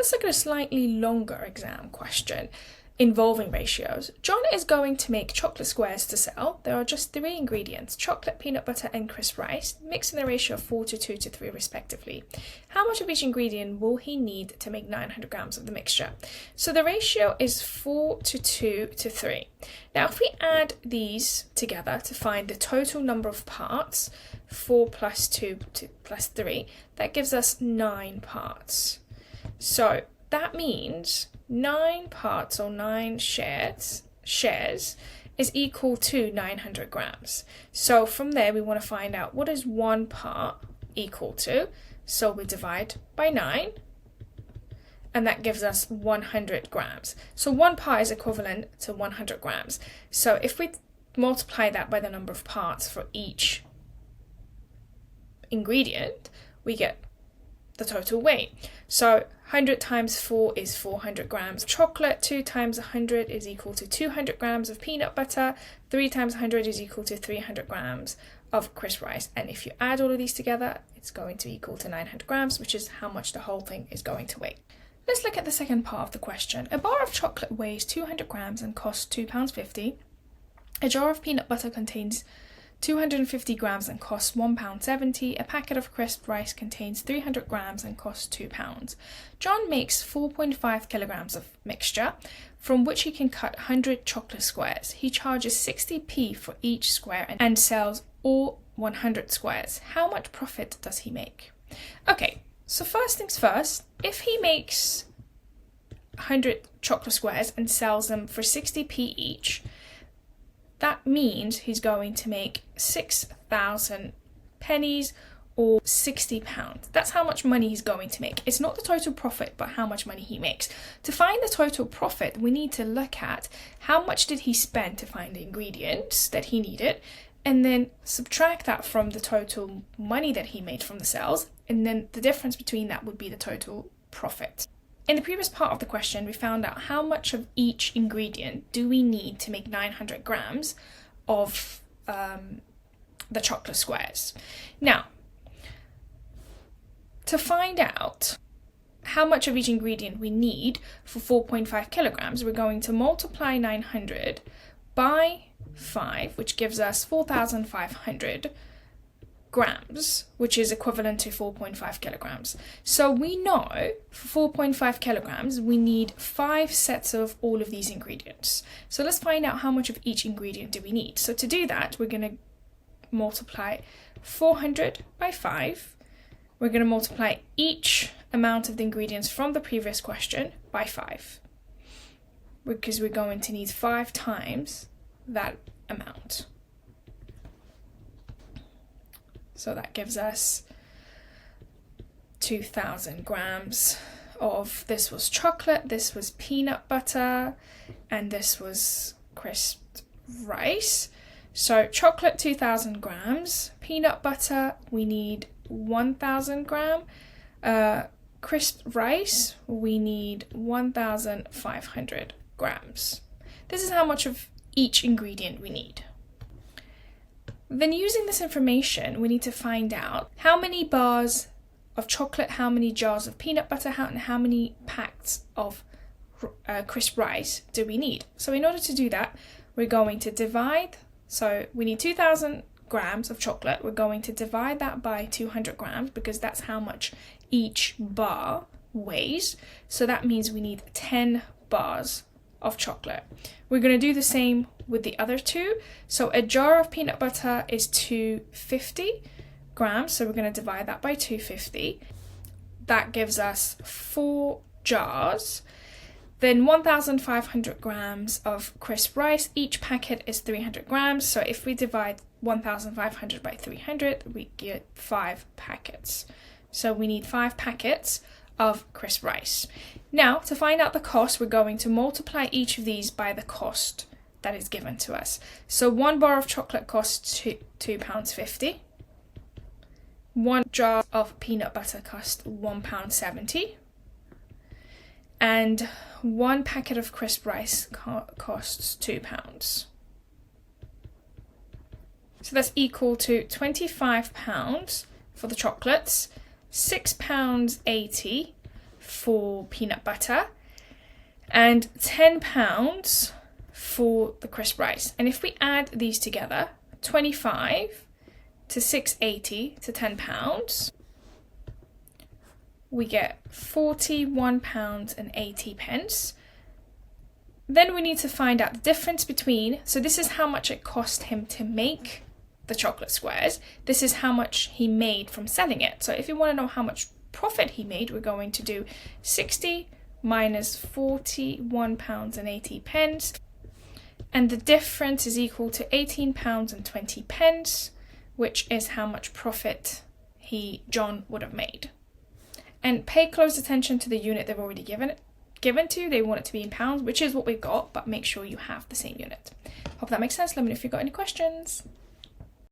Let's look at a slightly longer exam question involving ratios. John is going to make chocolate squares to sell. There are just 3 ingredients: chocolate, peanut butter and crisp rice, mixed in the ratio of 4 to 2 to 3 respectively. How much of each ingredient will he need to make 900 grams of the mixture? So the ratio is 4 to 2 to 3. Now if we add these together to find the total number of parts, 4 plus 2 plus 3, that gives us 9 parts. So that means 9 parts or 9 shares is equal to 900 grams. So from there we want to find out what is 1 part equal to. So we divide by 9 and that gives us 100 grams. So 1 part is equivalent to 100 grams. So if we multiply that by the number of parts for each ingredient, we get the total weight. So 100 times 4 is 400 grams of chocolate, 2 times 100 is equal to 200 grams of peanut butter, 3 times 100 is equal to 300 grams of crisp rice. And if you add all of these together, it's going to equal to 900 grams, which is how much the whole thing is going to weigh. Let's look at the second part of the question. A bar of chocolate weighs 200 grams and costs £2.50. A jar of peanut butter contains 250 grams and costs £1.70. A packet of crisp rice contains 300 grams and costs £2. John makes 4.5 kilograms of mixture, from which he can cut 100 chocolate squares. He charges 60p for each square and sells all 100 squares. How much profit does he make? Okay, so first things first, if he makes 100 chocolate squares and sells them for 60p each, that means he's going to make 6,000 pennies or £60. That's how much money he's going to make. It's not the total profit, but how much money he makes. To find the total profit, we need to look at how much did he spend to find the ingredients that he needed, and then subtract that from the total money that he made from the sales, and then the difference between that would be the total profit. In the previous part of the question, we found out how much of each ingredient do we need to make 900 grams of the chocolate squares. Now, to find out how much of each ingredient we need for 4.5 kilograms, we're going to multiply 900 by 5, which gives us 4,500 grams, which is equivalent to 4.5 kilograms. So we know for 4.5 kilograms, we need 5 sets of all of these ingredients. So let's find out how much of each ingredient do we need. So to do that, we're going to multiply 400 by 5. We're going to multiply each amount of the ingredients from the previous question by 5, because we're going to need 5 times that amount. So that gives us 2,000 grams of, this was chocolate, this was peanut butter, and this was crisp rice. So chocolate 2,000 grams, peanut butter we need 1,000 gram, crisp rice we need 1,500 grams. This is how much of each ingredient we need. Then using this information, we need to find out how many bars of chocolate, how many jars of peanut butter, and how many packs of crisp rice do we need. So in order to do that, we're going to divide, so we need 2,000 grams of chocolate. We're going to divide that by 200 grams because that's how much each bar weighs. So that means we need 10 bars of chocolate. We're going to do the same with the other two. So a jar of peanut butter is 250 grams, so we're going to divide that by 250. That gives us 4 jars. Then 1,500 grams of crisp rice. Each packet is 300 grams, so if we divide 1,500 by 300, we get 5 packets. So we need 5 packets of crisp rice. Now, to find out the cost, we're going to multiply each of these by the cost that is given to us. So 1 bar of chocolate costs £2.50. 1 jar of peanut butter costs £1.70. And 1 packet of crisp rice costs £2. So that's equal to £25 for the chocolates, £6.80 for peanut butter and £10 for the crisp rice. And if we add these together, 25 to 680 to £10, we get £41.80. Then we need to find out the difference between, so this is how much it cost him to make the chocolate squares. This is how much he made from selling it. So if you want to know how much profit he made, we're going to do 60 minus £41.80. And the difference is equal to £18.20, which is how much profit John would have made. And pay close attention to the unit they've already given to. They want it to be in pounds, which is what we've got, but make sure you have the same unit. Hope that makes sense. Let me know if you've got any questions.